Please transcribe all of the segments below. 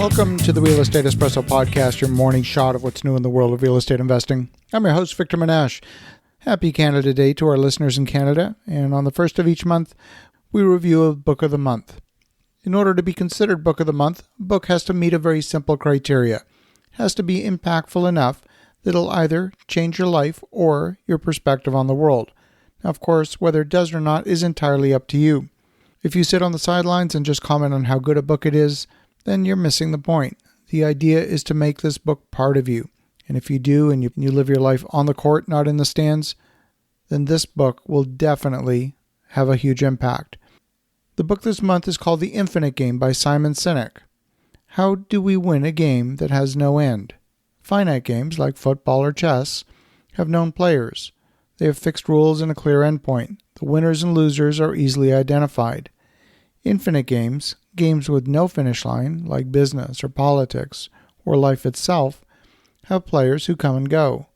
Welcome to the Real Estate Espresso Podcast, your morning shot of what's new in the world of real estate investing. I'm your host, Victor Menashe. Happy Canada Day to our listeners in Canada, and on the first of each month, we review a book of the month. In order to be considered book of the month, a book has to meet a very simple criteria. It has to be impactful enough that it'll either change your life or your perspective on the world. Now, of course, whether it does or not is entirely up to you. If you sit on the sidelines and just comment on how good a book it is, then you're missing the point. The idea is to make this book part of you. And if you do and you live your life on the court, not in the stands, then this book will definitely have a huge impact. The book this month is called The Infinite Game by Simon Sinek. How do we win a game that has no end? Finite games, like football or chess, have known players. They have fixed rules and a clear endpoint. The winners and losers are easily identified. Infinite games, games with no finish line, like business or politics or life itself, have players who come and go.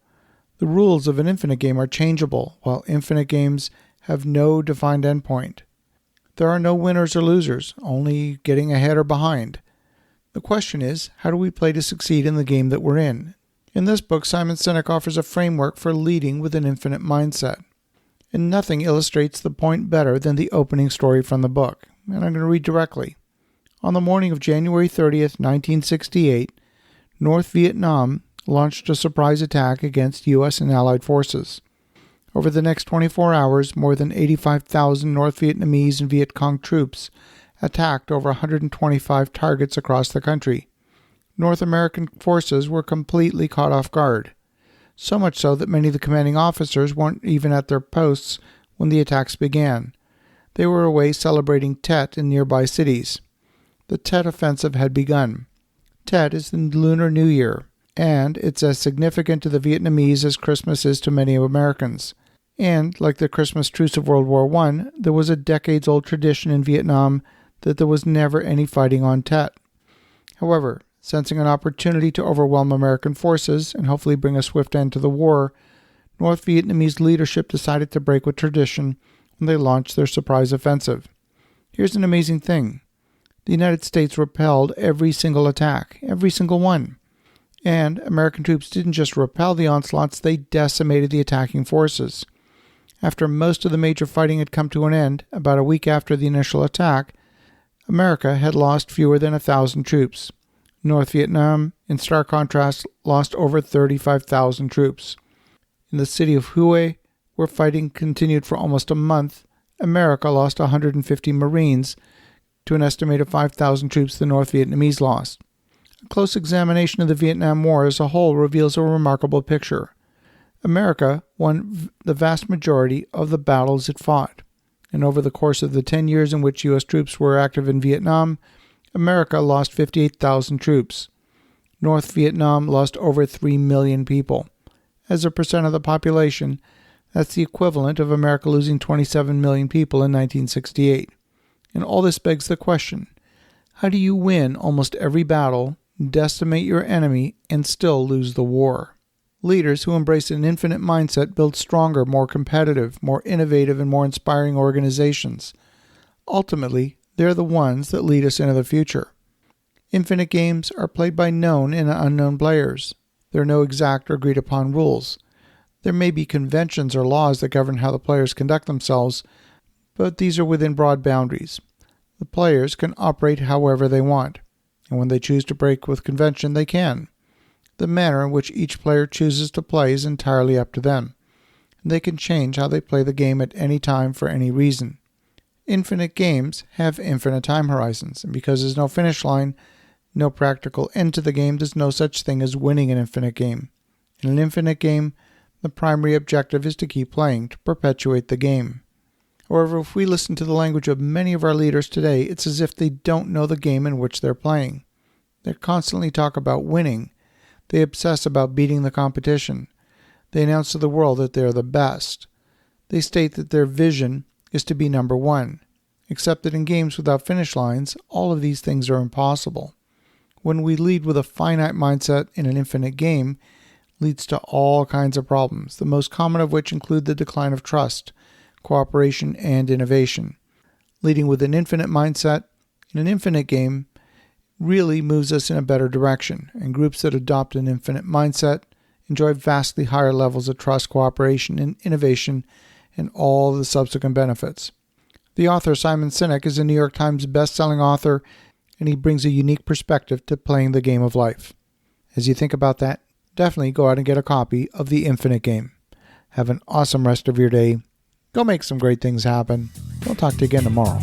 The rules of an infinite game are changeable, while infinite games have no defined endpoint. There are no winners or losers, only getting ahead or behind. The question is, how do we play to succeed in the game that we're in? In this book, Simon Sinek offers a framework for leading with an infinite mindset. And nothing illustrates the point better than the opening story from the book. And I'm going to read directly. On the morning of January 30th, 1968, North Vietnam launched a surprise attack against U.S. and Allied forces. Over the next 24 hours, more than 85,000 North Vietnamese and Viet Cong troops attacked over 125 targets across the country. North American forces were completely caught off guard, so much so that many of the commanding officers weren't even at their posts when the attacks began. They were away celebrating Tet in nearby cities. The Tet Offensive had begun. Tet is the Lunar New Year, and it's as significant to the Vietnamese as Christmas is to many Americans. And, like the Christmas truce of World War I, there was a decades-old tradition in Vietnam that there was never any fighting on Tet. However, sensing an opportunity to overwhelm American forces and hopefully bring a swift end to the war, North Vietnamese leadership decided to break with tradition when they launched their surprise offensive. Here's an amazing thing. The United States repelled every single attack, every single one. And American troops didn't just repel the onslaughts, they decimated the attacking forces. After most of the major fighting had come to an end, about a week after the initial attack, America had lost fewer than 1,000 troops. North Vietnam, in stark contrast, lost over 35,000 troops. In the city of Hue, where fighting continued for almost a month, America lost 150 Marines to an estimated 5,000 troops the North Vietnamese lost. A close examination of the Vietnam War as a whole reveals a remarkable picture. America won the vast majority of the battles it fought, and over the course of the 10 years in which U.S. troops were active in Vietnam, America lost 58,000 troops. North Vietnam lost over 3 million people. As a percent of the population, that's the equivalent of America losing 27 million people in 1968. And all this begs the question, how do you win almost every battle, decimate your enemy, and still lose the war? Leaders who embrace an infinite mindset build stronger, more competitive, more innovative, and more inspiring organizations. Ultimately, they're the ones that lead us into the future. Infinite games are played by known and unknown players. There are no exact or agreed-upon rules. There may be conventions or laws that govern how the players conduct themselves, but these are within broad boundaries. The players can operate however they want, and when they choose to break with convention, they can. The manner in which each player chooses to play is entirely up to them, and they can change how they play the game at any time for any reason. Infinite games have infinite time horizons, and because there's no finish line, no practical end to the game, there's no such thing as winning an infinite game. In an infinite game, the primary objective is to keep playing, to perpetuate the game. However, if we listen to the language of many of our leaders today, it's as if they don't know the game in which they're playing. They constantly talk about winning. They obsess about beating the competition. They announce to the world that they're the best. They state that their vision is to be number one, except that in games without finish lines, all of these things are impossible. When we lead with a finite mindset in an infinite game, leads to all kinds of problems, the most common of which include the decline of trust, cooperation, and innovation. Leading with an infinite mindset in an infinite game really moves us in a better direction, and groups that adopt an infinite mindset enjoy vastly higher levels of trust, cooperation, and innovation, and all the subsequent benefits. The author, Simon Sinek, is a New York Times best-selling author, and he brings a unique perspective to playing the game of life. As you think about that, definitely go out and get a copy of The Infinite Game. Have an awesome rest of your day. Go make some great things happen. We'll talk to you again tomorrow.